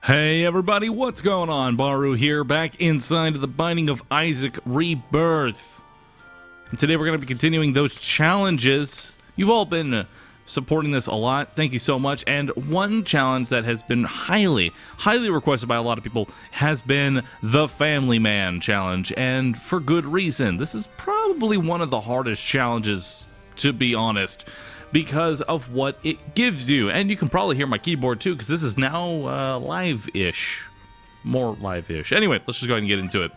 Hey everybody, what's going on? Bahroo here, back inside of the Binding of Isaac Rebirth. And today we're going to be continuing those challenges. You've all been supporting this a lot. Thank you so much. And one challenge that has been highly requested by a lot of people has been the Family Man challenge. And for good reason. This is probably one of the hardest challenges, to be honest, because of what it gives you. And you can probably hear my keyboard too, because this is now live-ish. More live-ish. Anyway, let's just go ahead and get into it.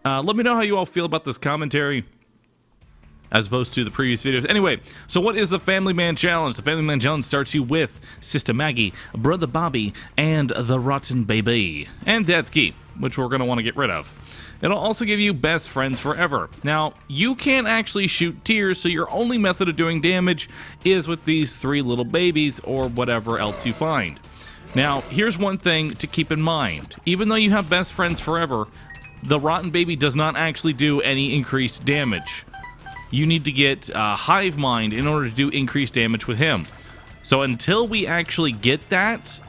Let me know how you all feel about this commentary as opposed to the previous videos. Anyway, so what is the Family Man Challenge? The Family Man Challenge starts you with Sister Maggie, Brother Bobby, and the Rotten Baby. And Dad's Key, which we're going to want to get rid of. It'll also give you Best Friends Forever. Now, you can't actually shoot tears, so your only method of doing damage is with these three little babies or whatever else you find. Now, here's one thing to keep in mind. Even though you have Best Friends Forever, the Rotten Baby does not actually do any increased damage. You need to get Hive Mind in order to do increased damage with him. So until we actually get that,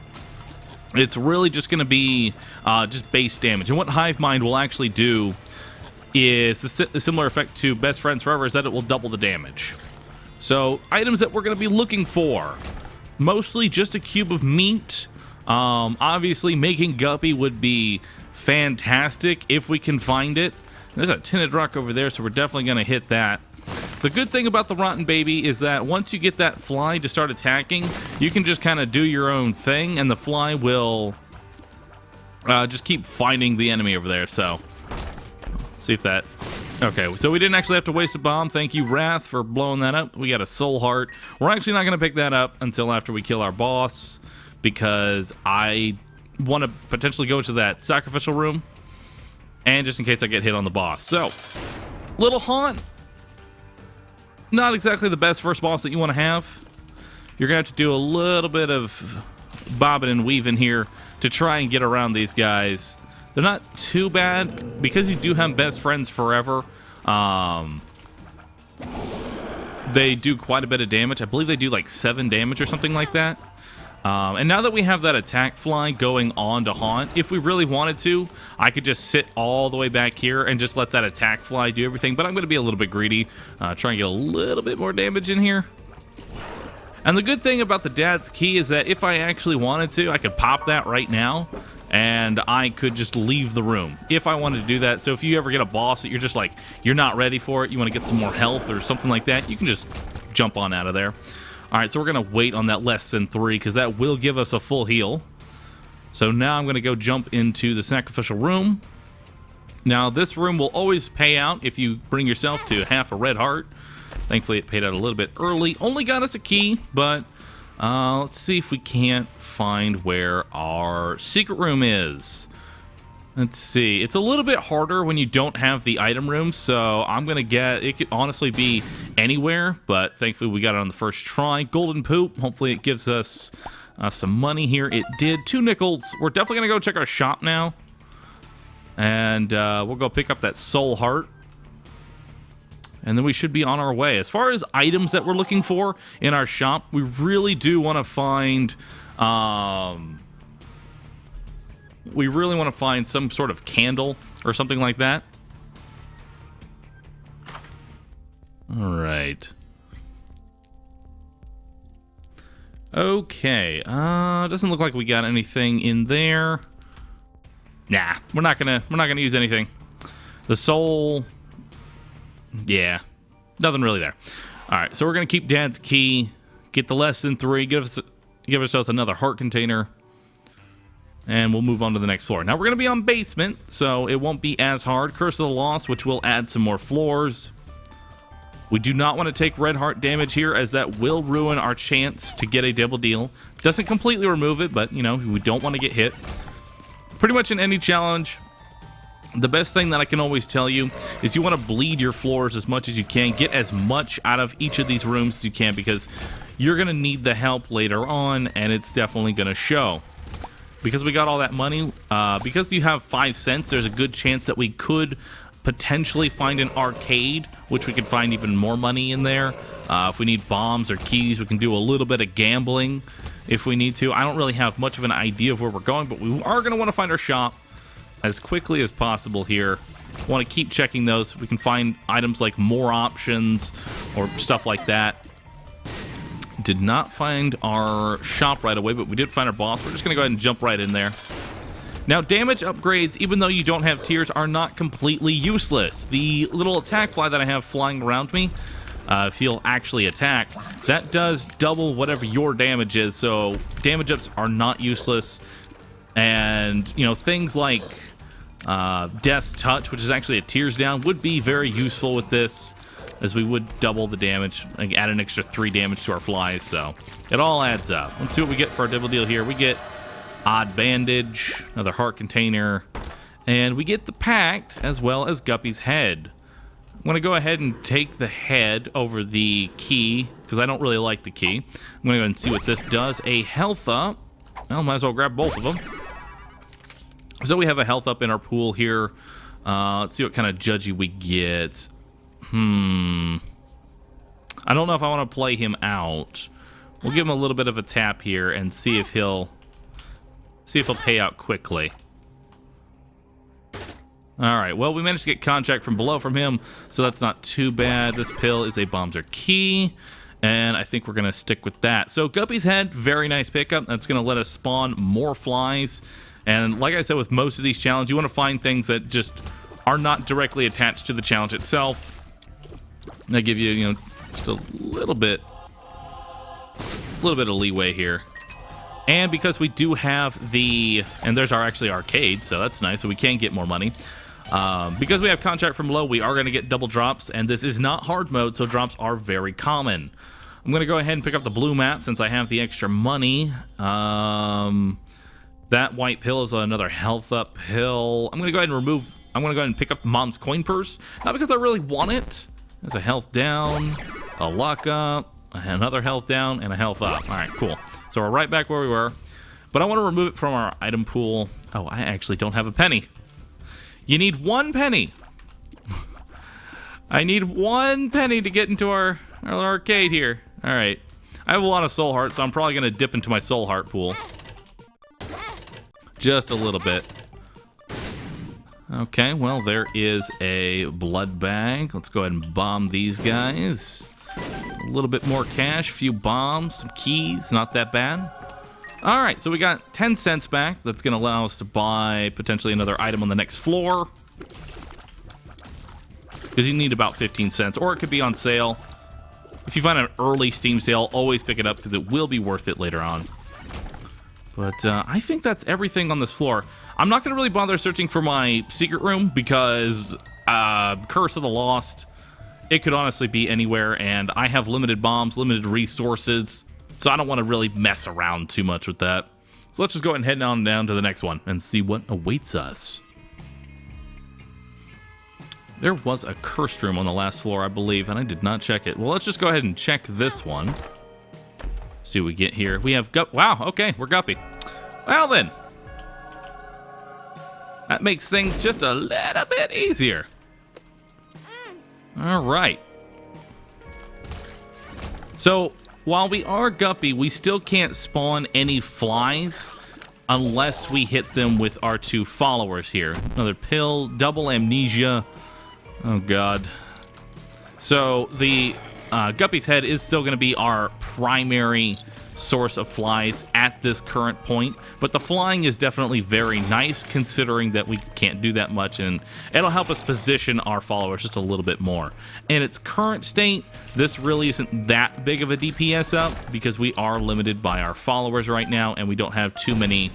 it's really just going to be just base damage. And what Hive Mind will actually do is a similar effect to Best Friends Forever, is that it will double the damage. So items that we're going to be looking for, mostly just a cube of meat. Obviously making Guppy would be fantastic if we can find it. There's a tinted rock over there, so we're definitely going to hit that. The good thing about the Rotten Baby is that once you get that fly to start attacking, you can just kind of do your own thing, and the fly will just keep finding the enemy over there. So, let's see if that... Okay, so we didn't actually have to waste a bomb. Thank you, Wrath, for blowing that up. We got a soul heart. We're actually not going to pick that up until after we kill our boss, because I want to potentially go to that sacrificial room, and just in case I get hit on the boss. So, Little Haunt, not exactly the best first boss that you want to have. You're going to have to do a little bit of bobbing and weaving here to try and get around these guys. They're not too bad, because you do have Best Friends Forever. They do quite a bit of damage. I believe they do like 7 damage or something like that. And now that we have that attack fly going on to Haunt, if we really wanted to, I could just sit all the way back here and just let that attack fly do everything. But I'm going to be a little bit greedy, try and get a little bit more damage in here. And the good thing about the Dad's Key is that if I actually wanted to, I could pop that right now, and I could just leave the room if I wanted to do that. So if you ever get a boss that you're just like, you're not ready for it, you want to get some more health or something like that, you can just jump on out of there. All right, so we're going to wait on that less than 3, because that will give us a full heal. So now I'm going to go jump into the sacrificial room. Now, this room will always pay out if you bring yourself to half a red heart. Thankfully, it paid out a little bit early. Only got us a key, but let's see if we can't find where our secret room is. Let's see. It's a little bit harder when you don't have the item room, so I'm going to get... It could honestly be anywhere, but thankfully we got it on the first try. Golden Poop. Hopefully it gives us some money here. It did. 2 nickels. We're definitely going to go check our shop now, and we'll go pick up that soul heart, and then we should be on our way. As far as items that we're looking for in our shop, we really do want to find... we really want to find some sort of candle or something like that. All right. Okay. Doesn't look like we got anything in there. Nah, we're not gonna use anything. The soul. Yeah, nothing really there. All right, so we're gonna keep Dad's Key, get the less than 3, give ourselves another heart container, and we'll move on to the next floor. Now, we're going to be on basement, so it won't be as hard. Curse of the Lost, which will add some more floors. We do not want to take red heart damage here, as that will ruin our chance to get a double deal. Doesn't completely remove it, but, you know, we don't want to get hit. Pretty much in any challenge, the best thing that I can always tell you is you want to bleed your floors as much as you can. Get as much out of each of these rooms as you can, because you're going to need the help later on, and it's definitely going to show. Because we got all that money, because you have 5 cents, there's a good chance that we could potentially find an arcade, which we could find even more money in there. If we need bombs or keys, we can do a little bit of gambling if we need to. I don't really have much of an idea of where we're going, but we are going to want to find our shop as quickly as possible here. Want to keep checking those. We can find items like more options or stuff like that. Did not find our shop right away, but we did find our boss. We're just going to go ahead and jump right in there. Now, damage upgrades, even though you don't have tiers, are not completely useless. The little attack fly that I have flying around me, if he'll actually attack, that does double whatever your damage is, so damage ups are not useless. And, you know, things like Death's Touch, which is actually a tiers down, would be very useful with this, as we would double the damage, like add an extra 3 damage to our flies, so it all adds up. Let's see what we get for our double deal here. We get Odd Bandage, another heart container, and we get the Pact as well as Guppy's head. I'm going to go ahead and take the head over the key because I don't really like the key. I'm going to go ahead and see what this does. A health up. Well, might as well grab both of them. So we have a health up in our pool here. Let's see what kind of judgy we get. I don't know if I want to play him out. We'll give him a little bit of a tap here and see if he'll pay out quickly. Alright, well, we managed to get contract from below from him, so that's not too bad. This pill is a bombs or key, and I think we're going to stick with that. So Guppy's head, very nice pickup. That's going to let us spawn more flies. And like I said, with most of these challenges, you want to find things that just are not directly attached to the challenge itself. They give you, you know, just a little bit of leeway here. And because we do have and there's our actually arcade, so that's nice, so we can get more money. Because we have contract from below, we are going to get double drops, and this is not hard mode, so drops are very common. I'm going to go ahead and pick up the blue map since I have the extra money. That white pill is another health up pill. I'm going to go ahead and pick up Mom's coin purse, not because I really want it. There's a health down, a luck up, another health down, and a health up. All right, cool. So we're right back where we were. But I want to remove it from our item pool. Oh, I actually don't have a penny. You need 1 penny. I need 1 penny to get into our arcade here. All right. I have a lot of soul hearts, so I'm probably going to dip into my soul heart pool. Just a little bit. Okay, well, there is a blood bag. Let's go ahead and bomb these guys. A little bit more cash, few bombs, some keys, not that bad. All right, so we got 10 cents back. That's going to allow us to buy potentially another item on the next floor. Because you need about 15 cents, or it could be on sale. If you find an early Steam sale, always pick it up because it will be worth it later on. But I think that's everything on this floor. I'm not going to really bother searching for my secret room because Curse of the Lost, it could honestly be anywhere, and I have limited bombs, limited resources, so I don't want to really mess around too much with that. So let's just go ahead and head on down to the next one and see what awaits us. There was a cursed room on the last floor, I believe, and I did not check it. Well, let's just go ahead and check this one. See what we get here. We have wow, okay, we're Guppy. Well then, that makes things just a little bit easier. All right. So while we are Guppy, we still can't spawn any flies unless we hit them with our 2 followers here. Another pill, double amnesia. Oh god. So the Guppy's head is still going to be our primary source of flies at this current point, but the flying is definitely very nice considering that we can't do that much, and it'll help us position our followers just a little bit more. In its current state, this really isn't that big of a DPS up because we are limited by our followers right now, and we don't have too many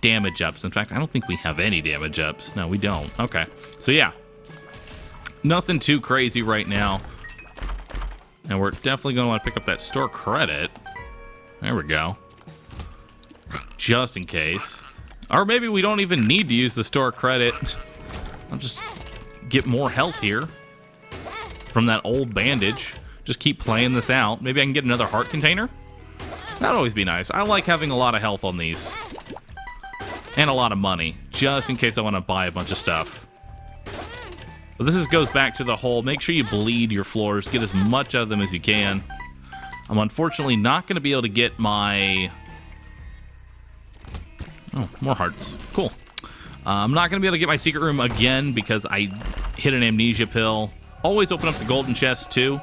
damage ups. In fact, I don't think we have any damage ups. No, we don't. Okay, so yeah, nothing too crazy right now. And we're definitely going to want to pick up that store credit. There we go. Just in case. Or maybe we don't even need to use the store credit. I'll just get more health here from that old bandage. Just keep playing this out. Maybe I can get another heart container. That'd always be nice. I like having a lot of health on these. And a lot of money. Just in case I want to buy a bunch of stuff. But this goes back to the whole, make sure you bleed your floors, get as much out of them as you can. I'm unfortunately not going to be able to get my Oh, more hearts. Cool. I'm not going to be able to get my secret room again because I hit an amnesia pill. Always open up the golden chest, too.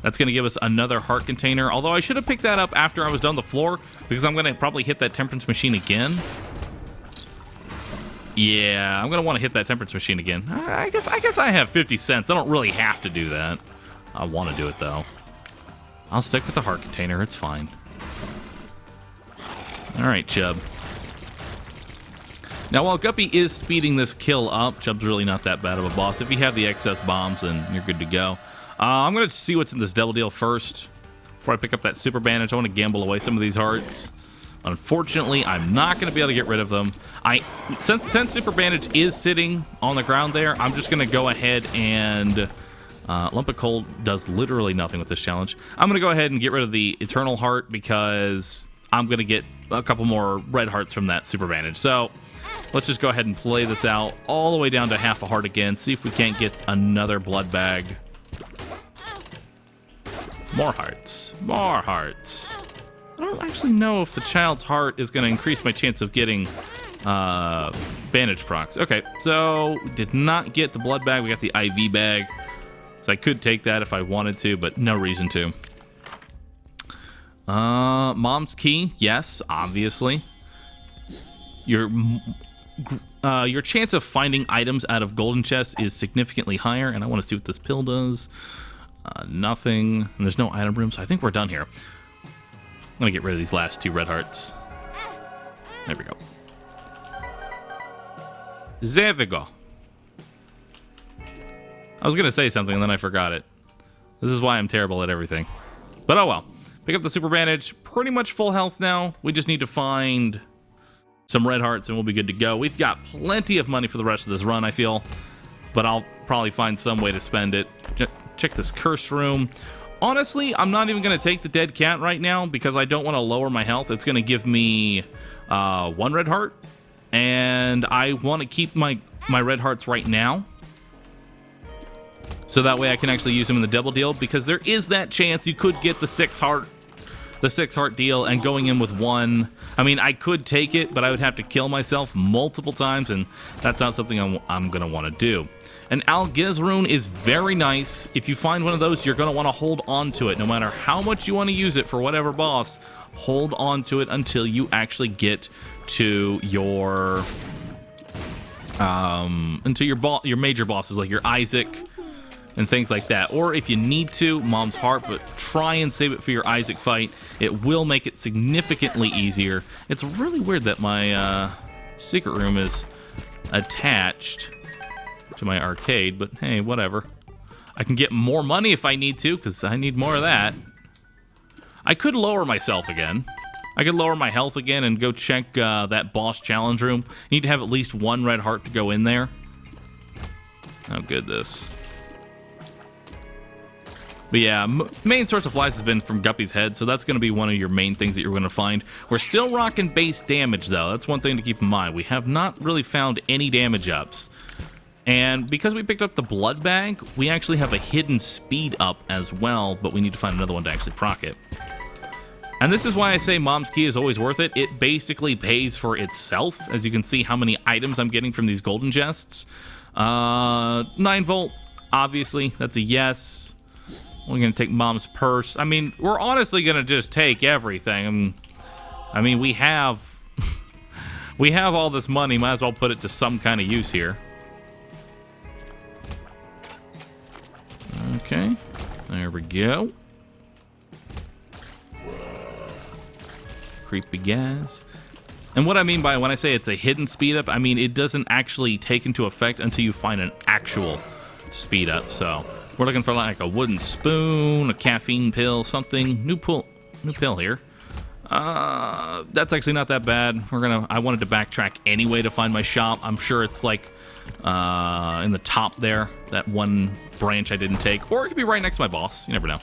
That's going to give us another heart container. Although I should have picked that up after I was done the floor because I'm going to probably hit that temperance machine again. Yeah, I'm going to want to hit that temperance machine again. I guess I have 50 cents. I don't really have to do that. I want to do it, though. I'll stick with the heart container. It's fine. All right, Chub. Now, while Guppy is speeding this kill up, Chub's really not that bad of a boss. If you have the excess bombs, then you're good to go. I'm going to see what's in this double deal first. Before I pick up that super bandage, I want to gamble away some of these hearts. Unfortunately, I'm not going to be able to get rid of them. Since super bandage is sitting on the ground there, I'm just going to go ahead and... Lump of Coal does literally nothing with this challenge. I'm going to go ahead and get rid of the Eternal Heart because I'm going to get a couple more red hearts from that super bandage. So... let's just go ahead and play this out all the way down to half a heart again. See if we can't get another blood bag. More hearts. More hearts. I don't actually know if the child's heart is going to increase my chance of getting bandage procs. Okay, so we did not get the blood bag. We got the IV bag. So I could take that if I wanted to, but no reason to. Mom's key. Yes, obviously. Your chance of finding items out of golden chests is significantly higher, and I want to see what this pill does. Nothing. And there's no item room, so I think we're done here. I'm going to get rid of these last 2 red hearts. There we go. There we go. I was going to say something, and then I forgot it. This is why I'm terrible at everything. But oh well. Pick up the super bandage. Pretty much full health now. We just need to find... some red hearts and we'll be good to go. We've got plenty of money for the rest of this run, I feel. But I'll probably find some way to spend it. Check this curse room. Honestly, I'm not even going to take the dead cat right now because I don't want to lower my health. It's going to give me 1 red heart. And I want to keep my red hearts right now. So that way I can actually use them in the double deal. Because there is that chance you could get the 6 heart deal and going in with 1. I mean, I could take it, but I would have to kill myself multiple times, and that's not something I'm going to want to do. An Algiz rune is very nice. If you find one of those, you're going to want to hold on to it. No matter how much you want to use it for whatever boss, hold on to it until you actually get to your your major bosses, like your Isaac and things like that. Or if you need to, Mom's Heart, but try and save it for your Isaac fight. It will make it significantly easier. It's really weird that my secret room is attached to my arcade, but hey, whatever. I can get more money if I need to, because I need more of that. I could lower myself again. I could lower my health again and go check that boss challenge room. You need to have at least 1 red heart to go in there. Oh, goodness. But yeah, main source of flies has been from Guppy's head, so that's going to be one of your main things that you're going to find. We're still rocking base damage, though. That's one thing to keep in mind. We have not really found any damage ups. And because we picked up the blood bag, we actually have a hidden speed up as well, but we need to find another one to actually proc it. And this is why I say Mom's Key is always worth it. It basically pays for itself, as you can see how many items I'm getting from these golden chests. 9 volt, obviously, that's a yes. We're going to take Mom's purse. I mean, we're honestly going to just take everything. I mean, we have we have all this money. Might as well put it to some kind of use here. Okay. There we go. Creepy gas. And what I mean by when I say it's a hidden speed up, I mean it doesn't actually take into effect until you find an actual speed up. So we're looking for like a wooden spoon, a caffeine pill, something. New pill here. That's actually not that bad. I wanted to backtrack anyway to find my shop. I'm sure it's like in the top there, that one branch I didn't take, or it could be right next to my boss. You never know.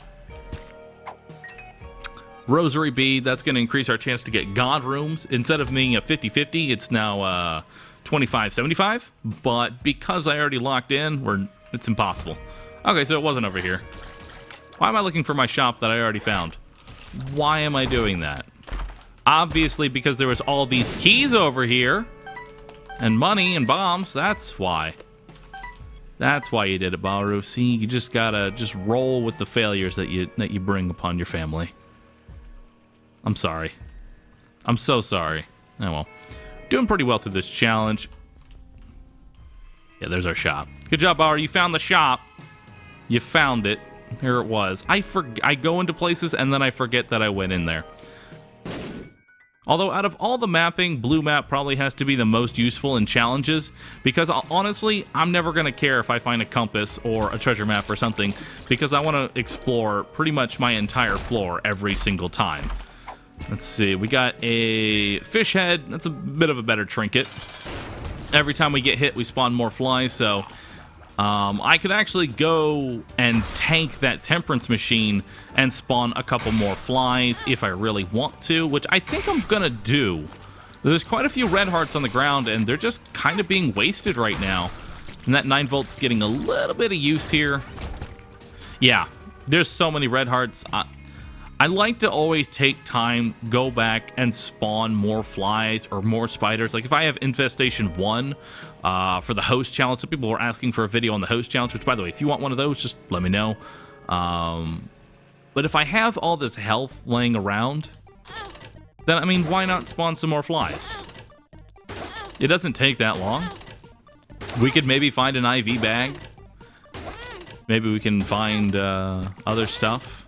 Rosary bead, that's going to increase our chance to get god rooms. Instead of being a 50-50, it's now 25-75. But because I already locked in, it's impossible. Okay, so it wasn't over here. Why am I looking for my shop that I already found? Why am I doing that? Obviously, because there was all these keys over here and money and bombs. That's why. That's why you did it, Bahroo. See, you just gotta roll with the failures that you bring upon your family. I'm sorry. I'm so sorry. Oh well. Doing pretty well through this challenge. Yeah, there's our shop. Good job, Bahroo. You found the shop. You found it. Here it was. I go into places and then I forget that I went in there. Although out of all the mapping, blue map probably has to be the most useful in challenges, because honestly, I'm never going to care if I find a compass or a treasure map or something, because I want to explore pretty much my entire floor every single time. Let's see, we got a fish head. That's a bit of a better trinket. Every time we get hit, we spawn more flies, so I could actually go and tank that temperance machine and spawn a couple more flies if I really want to, which I think I'm gonna do. There's quite a few red hearts on the ground, and they're just kind of being wasted right now. And that 9 volt's getting a little bit of use here. Yeah, there's so many red hearts. I like to always take time, go back and spawn more flies or more spiders. Like if I have infestation 1 for the host challenge, some people were asking for a video on the host challenge, which by the way, if you want one of those, just let me know. But if I have all this health laying around, then I mean, why not spawn some more flies? It doesn't take that long. We could maybe find an IV bag. Maybe we can find other stuff.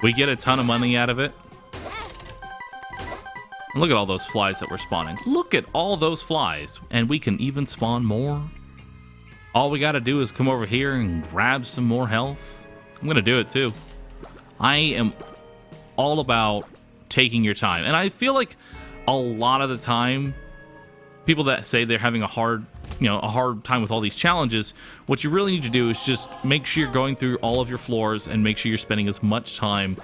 We get a ton of money out of it. And look at all those flies that we're spawning. Look at all those flies. And we can even spawn more. All we got to do is come over here and grab some more health. I'm going to do it too. I am all about taking your time. And I feel like a lot of the time, people that say they're having a hard time with all these challenges, what you really need to do is just make sure you're going through all of your floors and make sure you're spending as much time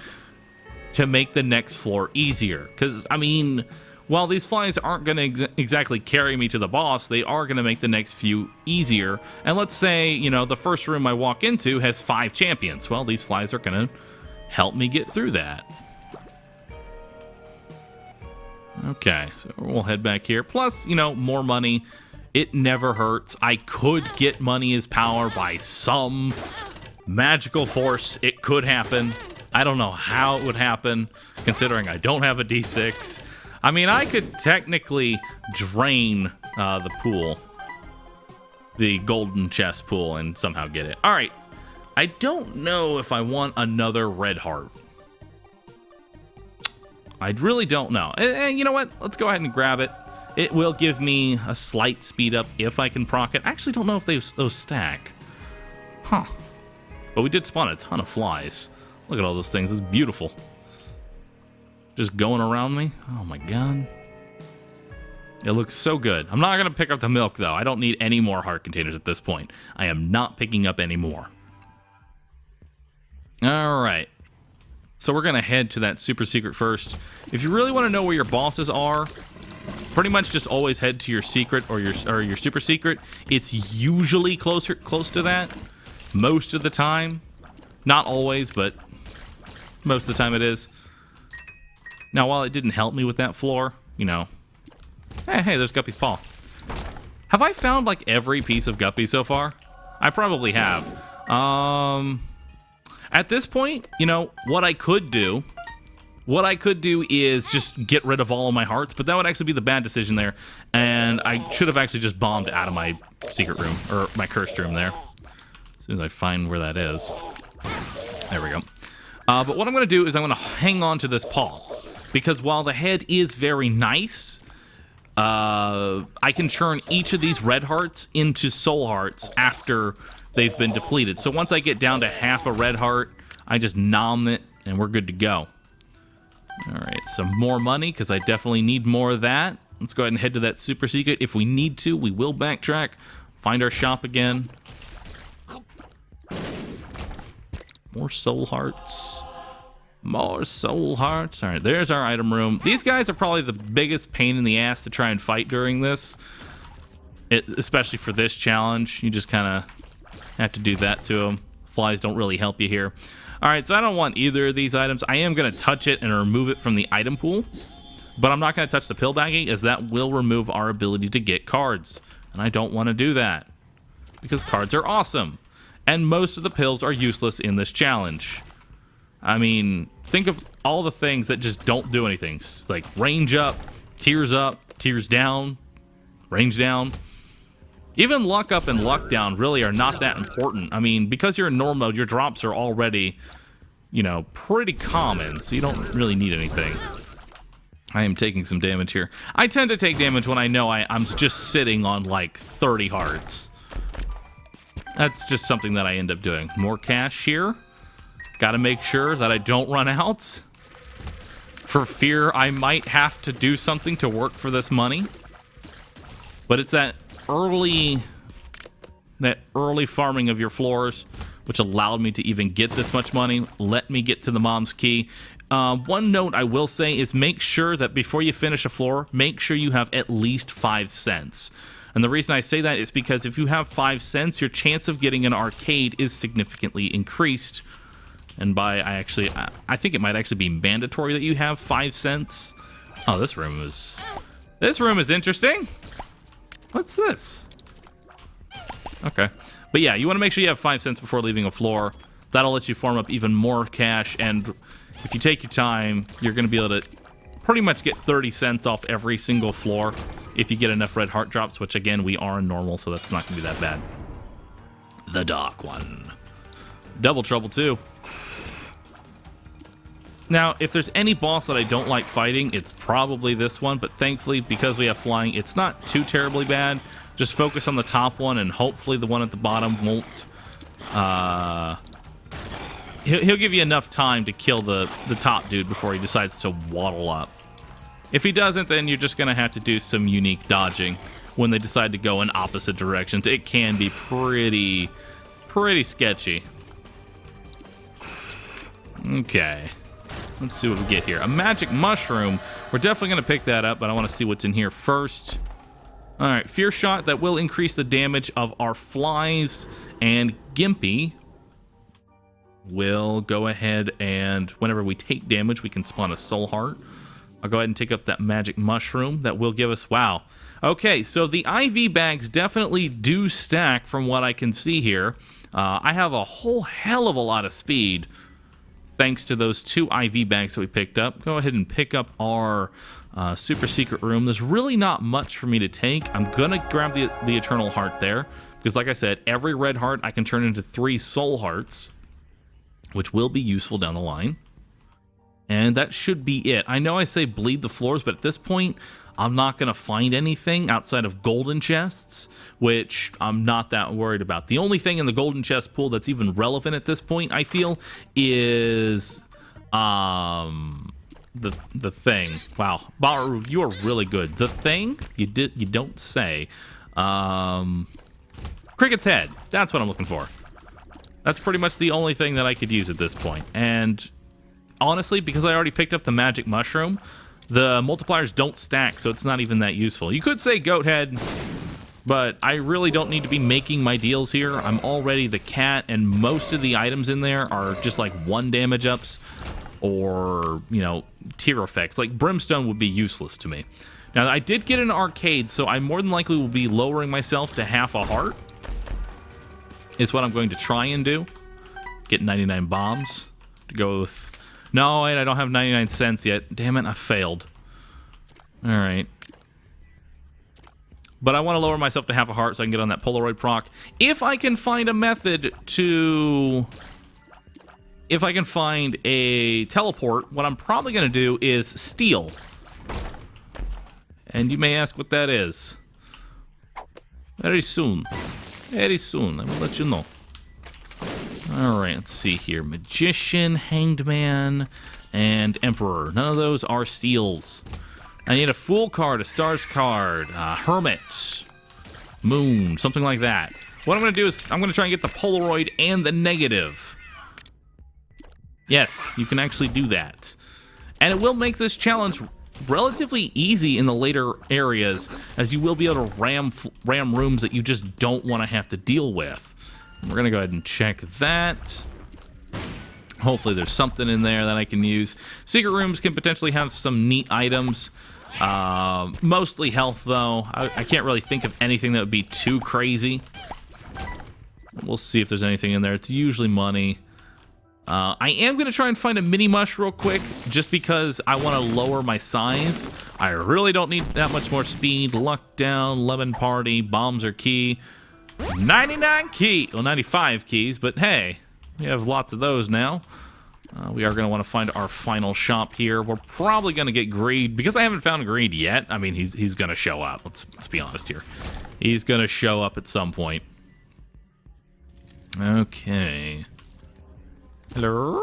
to make the next floor easier. Because, I mean, while these flies aren't going to exactly carry me to the boss, they are going to make the next few easier. And let's say, you know, the first room I walk into has 5 champions. Well, these flies are going to help me get through that. Okay, so we'll head back here. Plus, you know, more money. It never hurts. I could get money as power by some magical force. It could happen. I don't know how it would happen, considering I don't have a D6. I mean, I could technically drain the pool, the golden chest pool, and somehow get it. All right. I don't know if I want another red heart. I really don't know. And you know what? Let's go ahead and grab it. It will give me a slight speed up if I can proc it. I actually don't know if those stack. Huh. But we did spawn a ton of flies. Look at all those things. It's beautiful. Just going around me. Oh my god. It looks so good. I'm not going to pick up the milk, though. I don't need any more heart containers at this point. I am not picking up any more. All right. So we're going to head to that super secret first. If you really want to know where your bosses are, pretty much just always head to your secret or your super secret. It's usually close to that most of the time. Not always, but most of the time it is. Now, while it didn't help me with that floor, you know. Hey, there's Guppy's paw. Have I found like every piece of Guppy so far? I probably have. At this point, you know, what I could do is just get rid of all of my hearts, but that would actually be the bad decision there, and I should have actually just bombed out of my secret room, or my cursed room there, as soon as I find where that is. There we go. But what I'm going to do is I'm going to hang on to this paw, because while the head is very nice, I can turn each of these red hearts into soul hearts after they've been depleted. So once I get down to half a red heart, I just nom it, and we're good to go. All right, some more money, because I definitely need more of that. Let's go ahead and head to that super secret. If we need to, we will backtrack, find our shop again. More soul hearts. More soul hearts. All right, there's our item room. These guys are probably the biggest pain in the ass to try and fight during this. Especially for this challenge. You just kind of have to do that to them. Flies don't really help you here. All right, so I don't want either of these items. I am going to touch it and remove it from the item pool, but I'm not going to touch the pill baggie, as that will remove our ability to get cards, and I don't want to do that because cards are awesome, and most of the pills are useless in this challenge. I mean, think of all the things that just don't do anything, like range up, tears down, range down. Even luck up and luck down really are not that important. I mean, because you're in normal mode, your drops are already, you know, pretty common, so you don't really need anything. I am taking some damage here. I tend to take damage when I know I'm just sitting on like 30 hearts. That's just something that I end up doing. More cash here. Gotta make sure that I don't run out, for fear I might have to do something to work for this money. But it's that early farming of your floors which allowed me to even get this much money. Let me get to the mom's key. One note I will say is make sure that before you finish a floor, make sure you have at least 5 cents. And the reason I say that is because if you have 5 cents, your chance of getting an arcade is significantly increased. And I think it might actually be mandatory that you have 5 cents. Oh, this room is interesting. What's this? Okay. But yeah, you want to make sure you have 5 cents before leaving a floor. That'll let you farm up even more cash, and if you take your time, you're going to be able to pretty much get 30 cents off every single floor if you get enough red heart drops, which again, we are in normal, so that's not going to be that bad. The dark one. Double trouble too. Now, if there's any boss that I don't like fighting, it's probably this one, but thankfully, because we have flying, it's not too terribly bad. Just focus on the top one, and hopefully the one at the bottom won't... He'll give you enough time to kill the top dude before he decides to waddle up. If he doesn't, then you're just going to have to do some unique dodging when they decide to go in opposite directions. It can be pretty sketchy. Okay. Let's see what we get here. A magic mushroom. We're definitely going to pick that up, but I want to see what's in here first. All right, fear shot. That will increase the damage of our flies, and Gimpy will go ahead and whenever we take damage, we can spawn a soul heart. I'll go ahead and take up that magic mushroom. That will give us... Wow. Okay, so the IV bags definitely do stack from what I can see here. I have a whole hell of a lot of speed thanks to those 2 IV bags that we picked up. Go ahead and pick up our super secret room. There's really not much for me to take. I'm going to grab the eternal heart there because, like I said, every red heart I can turn into 3 soul hearts, which will be useful down the line. And that should be it. I know I say bleed the floors, but at this point, I'm not going to find anything outside of golden chests, which I'm not that worried about. The only thing in the golden chest pool that's even relevant at this point, I feel, is the thing. Wow, Bahroo, you are really good. The thing? You don't say. Cricket's head. That's what I'm looking for. That's pretty much the only thing that I could use at this point. And honestly, because I already picked up the magic mushroom, the multipliers don't stack, so it's not even that useful. You could say goat head, but I really don't need to be making my deals here. I'm already the cat, and most of the items in there are just like 1 damage ups or, you know, tier effects. Like brimstone would be useless to me. Now, I did get an arcade, so I more than likely will be lowering myself to half a heart. Is what I'm going to try and do. Get 99 bombs to go with... No, wait, I don't have 99 cents yet. Damn it, I failed. Alright. But I want to lower myself to half a heart so I can get on that Polaroid proc. If I can find a method to... If I can find a teleport, what I'm probably going to do is steal. And you may ask what that is. Very soon. Very soon. I will let you know. Alright, let's see here. Magician, Hanged Man, and Emperor. None of those are steals. I need a Fool card, a Stars card, Hermit, Moon, something like that. What I'm going to do is I'm going to try and get the Polaroid and the negative. Yes, you can actually do that. And it will make this challenge relatively easy in the later areas, as you will be able to ram rooms that you just don't want to have to deal with. We're going to go ahead and check that. Hopefully there's something in there that I can use. Secret rooms can potentially have some neat items. Mostly health, though. I can't really think of anything that would be too crazy. We'll see if there's anything in there. It's usually money. I am going to try and find a mini mush real quick, just because I want to lower my size. I really don't need that much more speed. Luck down, lemon party, bombs are key. 99 key, well 95 keys, but hey, we have lots of those now. We are going to want to find our final shop here. We're probably going to get greed, because I haven't found greed yet. I mean, he's going to show up. Let's be honest here. He's going to show up at some point. Okay. Hello?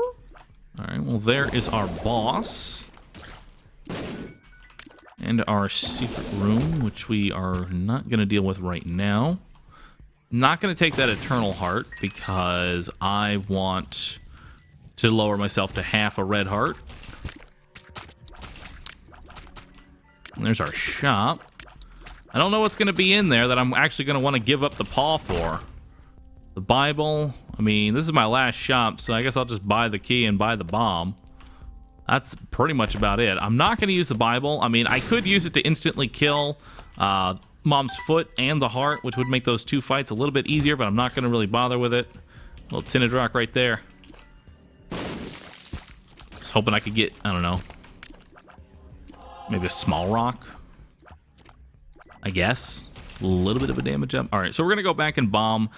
Alright, well there is our boss. And our secret room, which we are not going to deal with right now. Not going to take that eternal heart, because I want to lower myself to half a red heart. And there's our shop. I don't know what's going to be in there that I'm actually going to want to give up the paw for. The Bible. I mean, this is my last shop, so I guess I'll just buy the key and buy the bomb. That's pretty much about it. I'm not going to use the Bible. I mean, I could use it to instantly kill Mom's foot and the heart, which would make those two fights a little bit easier, but I'm not going to really bother with it. A little tinted rock right there. Just hoping I could get, I don't know, maybe a small rock, I guess. A little bit of a damage up. All right, so we're going to go back and bomb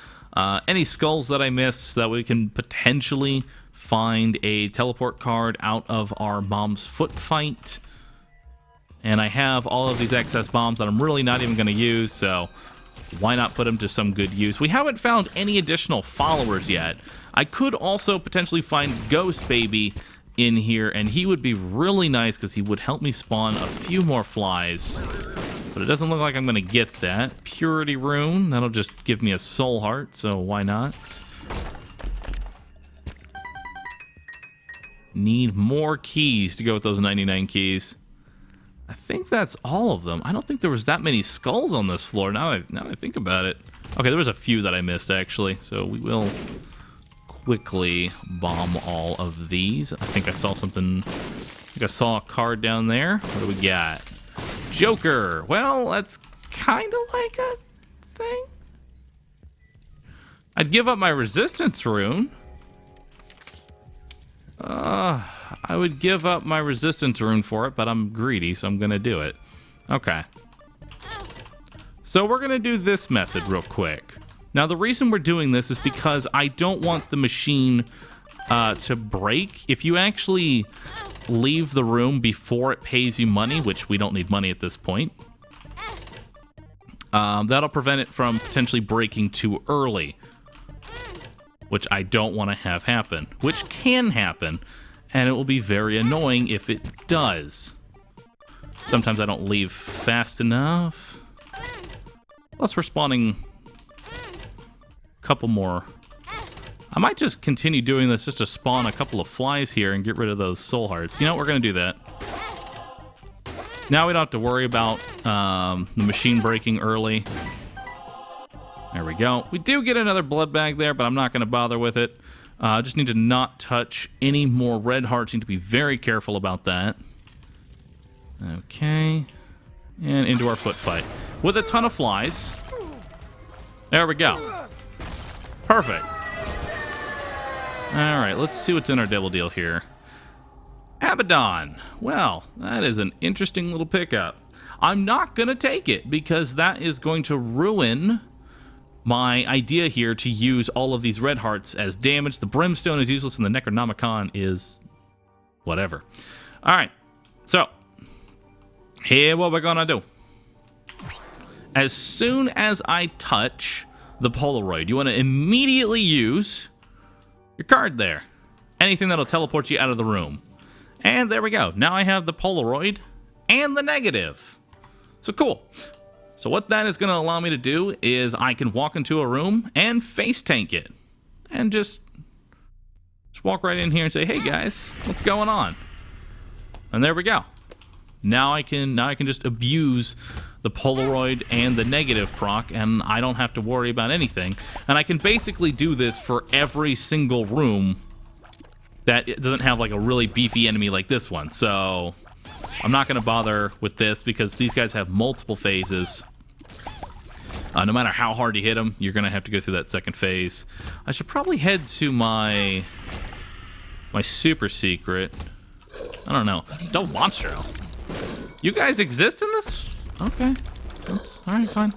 any skulls that I missed, so that we can potentially find a teleport card out of our Mom's foot fight. And I have all of these excess bombs that I'm really not even going to use, so why not put them to some good use? We haven't found any additional followers yet. I could also potentially find Ghost Baby in here, and he would be really nice because he would help me spawn a few more flies. But it doesn't look like I'm going to get that. Purity Rune, that'll just give me a soul heart, so why not? Need more keys to go with those 99 keys. I think that's all of them. I don't think there was that many skulls on this floor, now that I think about it. Okay, there was a few that I missed, actually, so we will quickly bomb all of these. I think I saw something. I think I saw a card down there. What do we got? Joker. Well, that's kind of like a thing. I'd give up my resistance rune. I would give up my resistance rune for it, but I'm greedy, so I'm going to do it. Okay. So we're going to do this method real quick. Now, the reason we're doing this is because I don't want the machine to break. If you actually leave the room before it pays you money, which we don't need money at this point, that'll prevent it from potentially breaking too early, which I don't want to have happen, which can happen, and it will be very annoying if it does. Sometimes I don't leave fast enough. Plus, we're spawning a couple more. I might just continue doing this just to spawn a couple of flies here and get rid of those soul hearts. You know what? We're going to do that. Now we don't have to worry about the machine breaking early. There we go. We do get another blood bag there, but I'm not going to bother with it. Just need to not touch any more red hearts. Need to be very careful about that. Okay. And into our foot fight. With a ton of flies. There we go. Perfect. Alright, let's see what's in our double deal here. Abaddon. Well, that is an interesting little pickup. I'm not going to take it, because that is going to ruin my idea here to use all of these red hearts as damage. The Brimstone is useless, and the Necronomicon is whatever. Alright, so here what we're gonna do. As soon as I touch the Polaroid, you want to immediately use your card there. Anything that'll teleport you out of the room. And there we go. Now I have the Polaroid and the negative. So cool. So what that is going to allow me to do is I can walk into a room and face tank it. And just walk right in here and say, hey guys, what's going on? And there we go. Now I can just abuse the Polaroid and the negative proc, and I don't have to worry about anything. And I can basically do this for every single room that it doesn't have like a really beefy enemy like this one. So I'm not going to bother with this because these guys have multiple phases. No matter how hard you hit them, you're going to have to go through that second phase. I should probably head to my super secret. I don't know. Don't monstro. You guys exist in this? Okay. Alright, fine.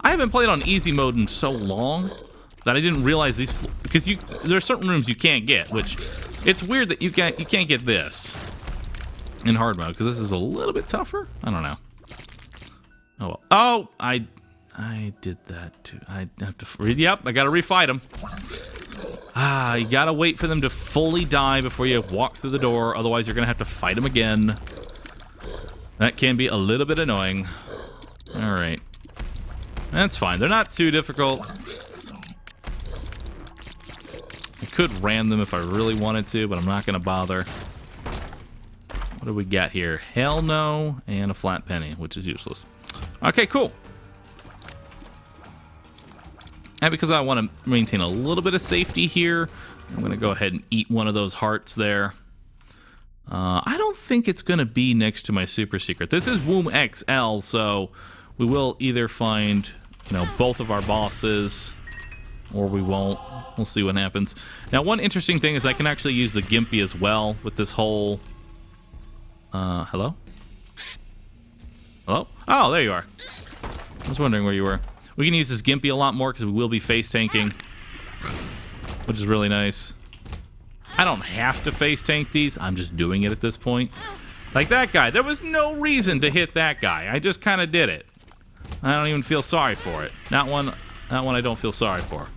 I haven't played on easy mode in so long that I didn't realize these... Because there are certain rooms you can't get, which... It's weird that you can't get this in hard mode, because this is a little bit tougher. I don't know. Oh, well. Oh, I did that too. I have to... Yep, I gotta refight them. You gotta wait for them to fully die before you walk through the door, otherwise you're gonna have to fight them again. That can be a little bit annoying. Alright. That's fine. They're not too difficult. I could ram them if I really wanted to, but I'm not going to bother. What do we got here? Hell no, and a flat penny, which is useless. Okay, cool. And because I want to maintain a little bit of safety here, I'm going to go ahead and eat one of those hearts there. I don't think it's going to be next to my super secret. This is Womb XL, so we will either find, both of our bosses, or we won't. We'll see what happens. Now, one interesting thing is I can actually use the Gimpy as well with this whole... hello? Hello? Oh, there you are. I was wondering where you were. We can use this Gimpy a lot more because we will be face tanking, which is really nice. I don't have to face tank these. I'm just doing it at this point. Like that guy. There was no reason to hit that guy. I just kind of did it. I don't even feel sorry for it. That one I don't feel sorry for.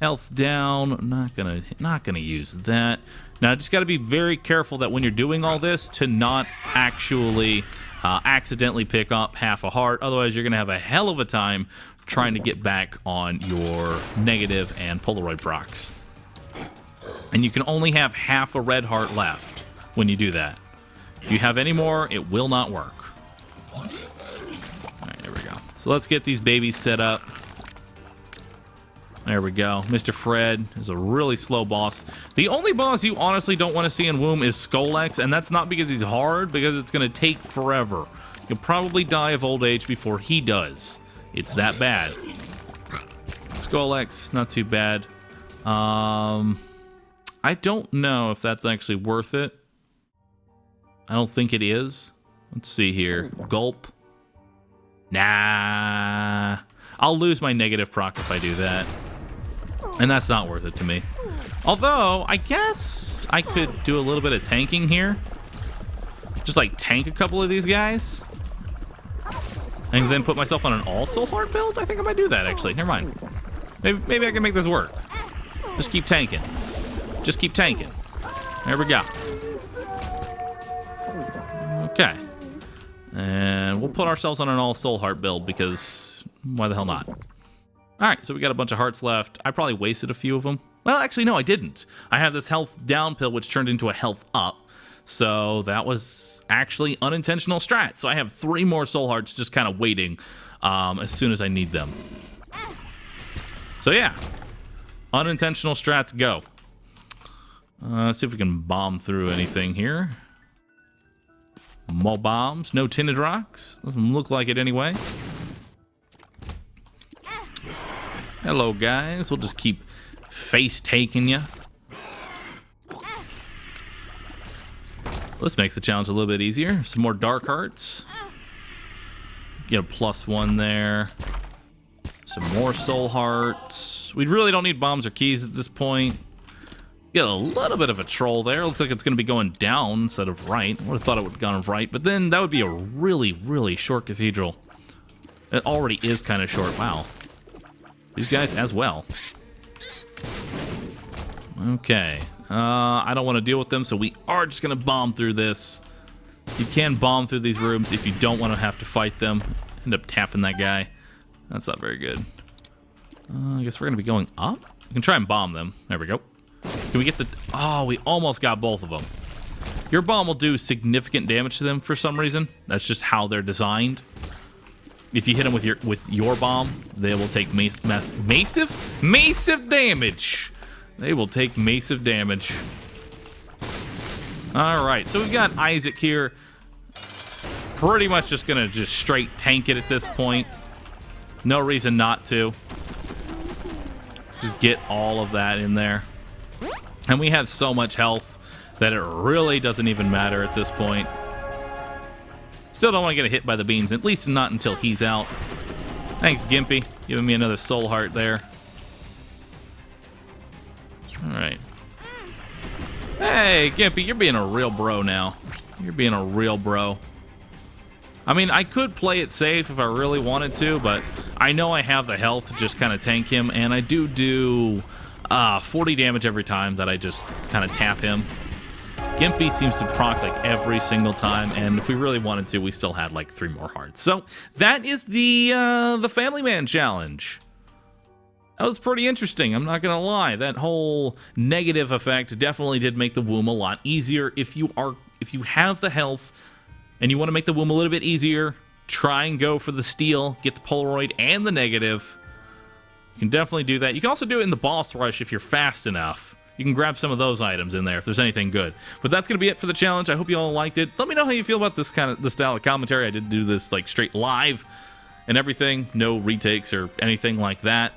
Health down. Not gonna use that. Now, just got to be very careful that when you're doing all this to not actually accidentally pick up half a heart. Otherwise, you're gonna have a hell of a time trying to get back on your negative and Polaroid procs. And you can only have half a red heart left when you do that. If you have any more, it will not work. Alright, there we go. So let's get these babies set up. There we go. Mr. Fred is a really slow boss. The only boss you honestly don't want to see in Womb is Skolex, and that's not because he's hard, because it's going to take forever. You'll probably die of old age before he does. It's that bad. Skolex, not too bad. I don't know if that's actually worth it. I don't think it is. Let's see here. Gulp. Nah. I'll lose my negative proc if I do that. And that's not worth it to me. Although, I guess I could do a little bit of tanking here. Just like tank a couple of these guys. And then put myself on an all-soul heart build? I think I might do that, actually. Never mind. Maybe I can make this work. Just keep tanking. Just keep tanking. There we go. Okay. And we'll put ourselves on an all-soul heart build because why the hell not? Alright, so we got a bunch of hearts left. I probably wasted a few of them. Well, actually, no, I didn't. I have this health down pill, which turned into a health up. So that was actually unintentional strat. So I have 3 more soul hearts just kind of waiting as soon as I need them. So yeah. Unintentional strats go. Let's see if we can bomb through anything here. More bombs. No tinted rocks. Doesn't look like it anyway. Hello, guys. We'll just keep face taking you. This makes the challenge a little bit easier. Some more dark hearts. Get a +1 there. Some more soul hearts. We really don't need bombs or keys at this point. Get a little bit of a troll there. Looks like it's going to be going down instead of right. I would have thought it would have gone right, but then that would be a really, really short cathedral. It already is kind of short. Wow. These guys as well. Okay. I don't want to deal with them, so we are just going to bomb through this. You can bomb through these rooms if you don't want to have to fight them. End up tapping that guy. That's not very good. I guess we're going to be going up. We can try and bomb them. There we go. Can we get the... Oh, we almost got both of them. Your bomb will do significant damage to them for some reason. That's just how they're designed. if you hit them with your bomb, they will take massive damage. They will take massive damage. All right, so we've got Isaac here. Pretty much just gonna just straight tank it at this point. No reason not to. Just get all of that in there. And we have so much health that it really doesn't even matter at this point. Still don't want to get hit by the beams, at least not until he's out. Thanks, Gimpy, giving me another soul heart there. Alright. Hey, Gimpy, you're being a real bro now. You're being a real bro. I mean, I could play it safe if I really wanted to, but I know I have the health to just kind of tank him, and I do 40 damage every time that I just kind of tap him. Gimpy seems to proc like every single time, and if we really wanted to, we still had like 3 more hearts. So that is the Family Man challenge. That was pretty interesting, I'm not gonna lie. That whole negative effect definitely did make the womb a lot easier. If you have the health and you want to make the womb a little bit easier, try and go for the steal, get the Polaroid and the negative. You can definitely do that. You can also do it in the boss rush if you're fast enough. You can grab some of those items in there if there's anything good. But that's going to be it for the challenge. I hope you all liked it. Let me know how you feel about this style of commentary. I did do this like straight live and everything. No retakes or anything like that.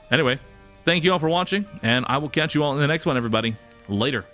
Anyway, thank you all for watching, and I will catch you all in the next one, everybody. Later.